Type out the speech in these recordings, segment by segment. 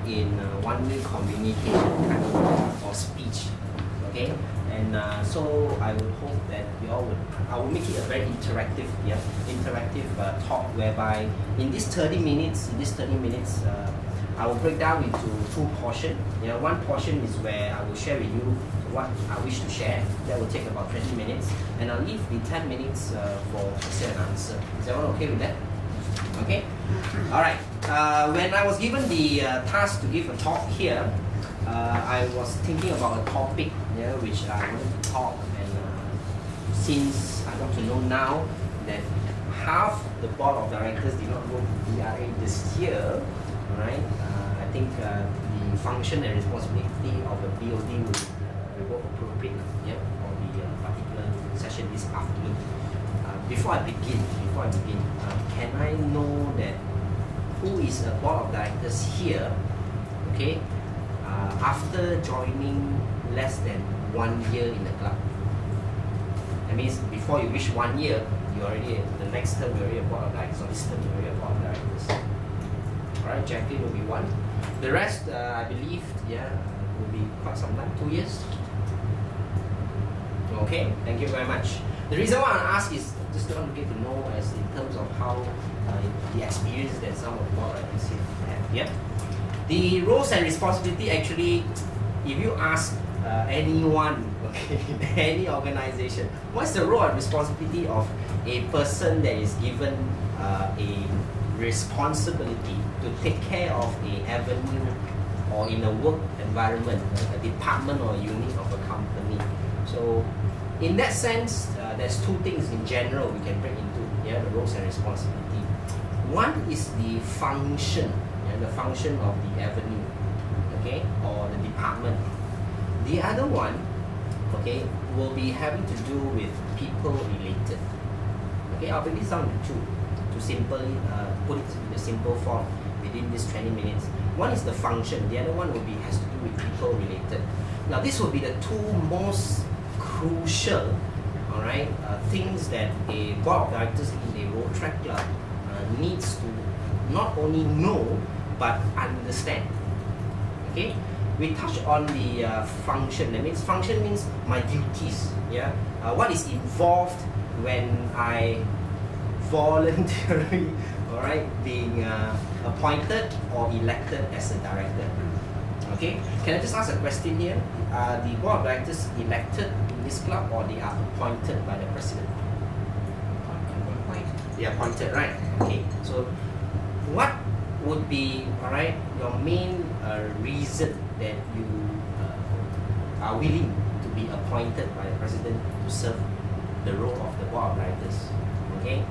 in one-way communication or speech. Okay, and so I would hope that you all would. I will make it a very interactive, talk whereby in these 30 minutes, I will break down into two portions. One portion is where I will share with you what I wish to share. That will take about 20 minutes, and I'll leave the 10 minutes for question and answer. Is everyone okay with that? Okay. All right. When I was given the task to give a talk here, I was thinking about a topic which I wanted to talk, and since I got to know now that half the board of directors did not go to DRA this year, right? I think the function and responsibility of the BOD will be more appropriate for the particular session this afternoon. Before I begin, can I know that who is a board of directors here? Okay. After joining less than 1 year in the club. That means before you reach 1 year, you already, the next term you're already a board of directors, or this term you're already a board of directors. Alright, Jacqueline will be one. The rest, I believe, will be quite some time, 2 years. Okay, thank you very much. The reason why I ask is just want to get to know as in terms of how the experience that some of the board of directors have. Yeah. The roles and responsibility actually, if you ask anyone, okay, any organization, what's the role and responsibility of a person that is given a responsibility to take care of a avenue or in a work environment, a department or a unit of a company? So in that sense, there's two things in general we can break into, the roles and responsibility. One is the function, the function of the avenue, okay, or the department. The other one, okay, will be having to do with people related. Okay, I'll break this down into two to simply put it in a simple form within this 20 minutes. One is the function, the other one will be has to do with people related. Now this will be the two most crucial, all right, things that a board of directors in a road track club needs to not only know but understand. Okay, we touch on the function. That means function means my duties. What is involved when I voluntarily, all right, being appointed or elected as a director. Okay, can I just ask a question here? Are the board of directors elected in this club, or they are appointed by the president? They are appointed, right? Okay, so what would be, all right, your main reason that you are willing to be appointed by the president to serve the role of the board of directors? Okay,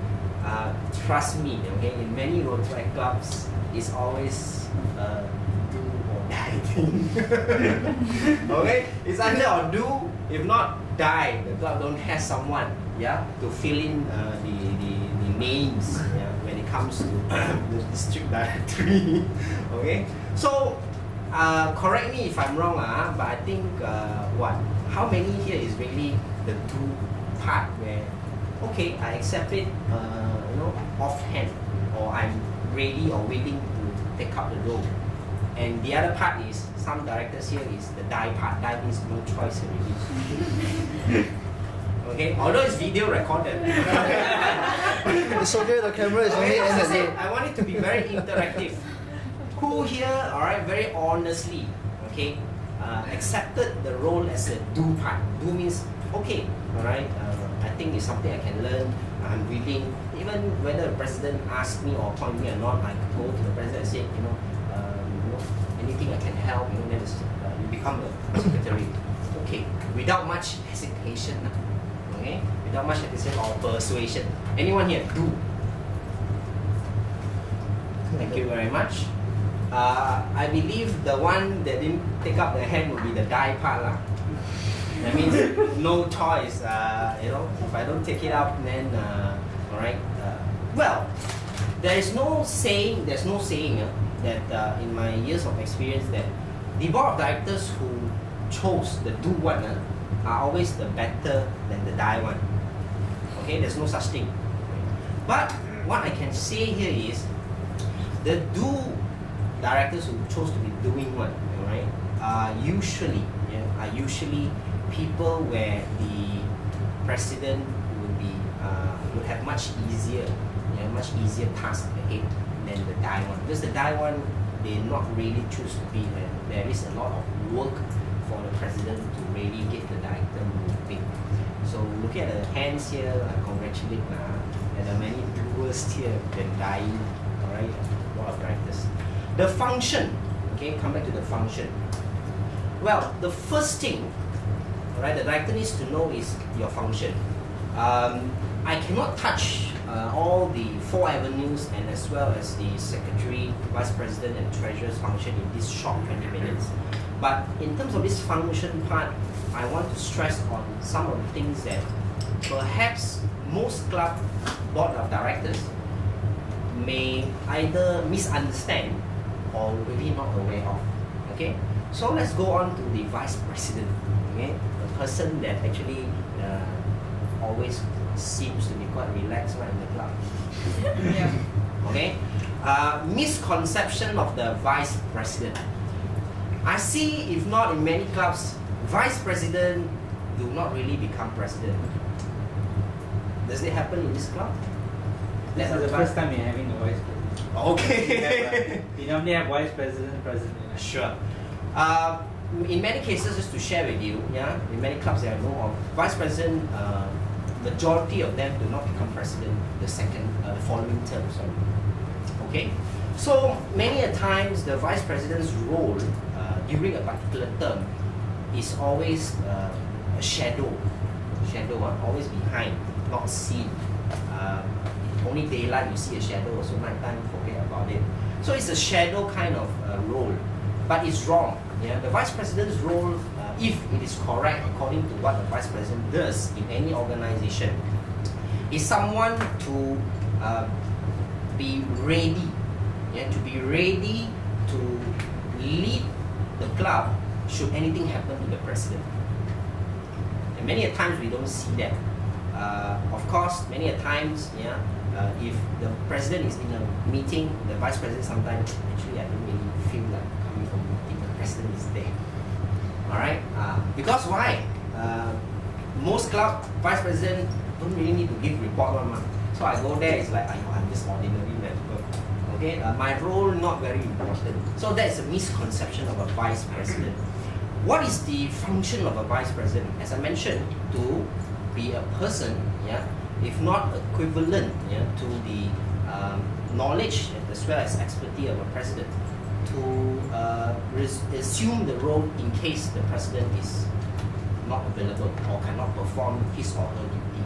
trust me, okay, in many road track clubs, it's always do or die thing. Okay, it's either or do, if not die. The club don't have someone, to fill in the names, when it comes to the district directory. Okay, so correct me if I'm wrong, but I think how many here is really the do part where, okay, I accept it, offhand, or I'm ready or willing to take up the role. And the other part is, some directors here is the die part. Die means no choice already. Okay, although it's video recorded. It's okay, the camera is only as I aimed said, at I want it to be very interactive. Who here, alright, very honestly, okay, accepted the role as a do part? Do means, okay, alright, I think it's something I can learn, I'm willing, even whether the president asks me or appoint me or not, I go to the president and say, anything I can help, then you become a secretary. Okay, without much hesitation, okay, without much hesitation or persuasion. Anyone here? Do. Thank you very much. I believe the one that didn't take up the hand would be the die part lah. That means no choice. If I don't take it up, then alright. Well, there's no saying that in my years of experience that the board of directors who chose the do one are always the better than the die one. Okay, there's no such thing. But what I can say here is the do directors who chose to be doing what, right, are usually people where the president would have much easier task ahead than the die one, because the die one they not really choose to be there. There is a lot of work for the president to really get the director moving. So looking at the hands here, I congratulate there are many doers here than dying. Alright, a lot of directors. The function, okay, come back to the function. Well, the first thing, alright, the director needs to know is your function. I cannot touch all the 4 avenues and as well as the secretary, vice president and treasurer's function in this short 20 minutes. But in terms of this function part, I want to stress on some of the things that perhaps most club board of directors may either misunderstand or really not aware of. Okay, so let's go on to the vice president. Okay, the person that actually always seems to be quite relaxed right in the club. Yeah. Okay, misconception of the vice president. I see, if not in many clubs, vice president do not really become president. Does it happen in this club? This is the first time you're having a vice president. Okay. We normally have vice president, president. Sure. In many cases, just to share with you, yeah, in many clubs that I know of, vice president, majority of them do not become president the following term. Sorry. Okay. So many a times the vice president's role during a particular term is always a shadow, always behind, not seen. Only daylight you see a shadow, so nighttime forget about it. So it's a shadow kind of role, but it's wrong. Yeah, the vice president's role, if it is correct according to what the vice president does in any organization, is someone to be ready, to be ready to lead the club should anything happen to the president. And many a times we don't see that. Of course, many a times, if the president is in a meeting, the vice president sometimes, actually I don't really feel like coming from a meeting, the president is there. Alright? Because why? Most club vice president don't really need to give report one. So I go there, it's like, I'm just ordinary member. Okay, my role not very important. So that's a misconception of a vice president. What is the function of a vice president? As I mentioned, to be a person, if not equivalent, to the knowledge as well as expertise of a president, to assume the role in case the president is not available or cannot perform his or her duty.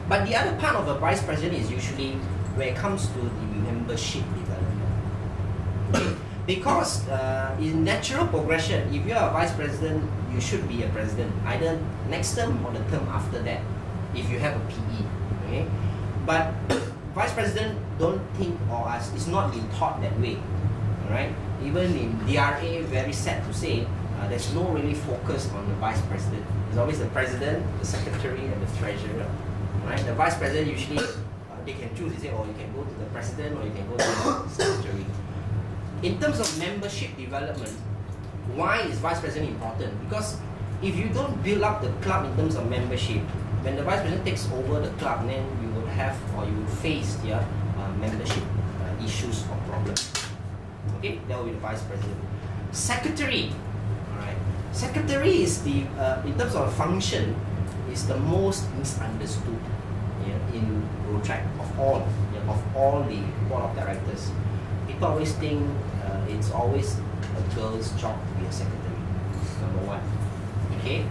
But the other part of a vice president is usually where it comes to the membership development. Because in natural progression, if you are a vice president, you should be a president, either next term or the term after that, if you have a PE. Okay? But vice president don't think or is not being taught that way. Alright? Even in DRA, very sad to say, there's no really focus on the vice president. There's always the president, the secretary, and the treasurer. Right? The vice president usually they can choose. They say, oh, you can go to the president or you can go to the secretary. In terms of membership development, why is vice president important? Because if you don't build up the club in terms of membership, when the vice president takes over the club, then you will have or you will face membership issues or problems. Okay, that will be the vice president. Secretary, all right. Secretary is the in terms of function, is the most misunderstood in RAC of all the board of directors. People always think it's always a girl's job to be a secretary. Number one. Okay.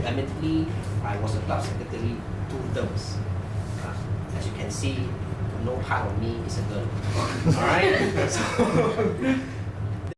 Admittedly, I was a club secretary 2 terms. As you can see, no part of me is a girl. Alright? So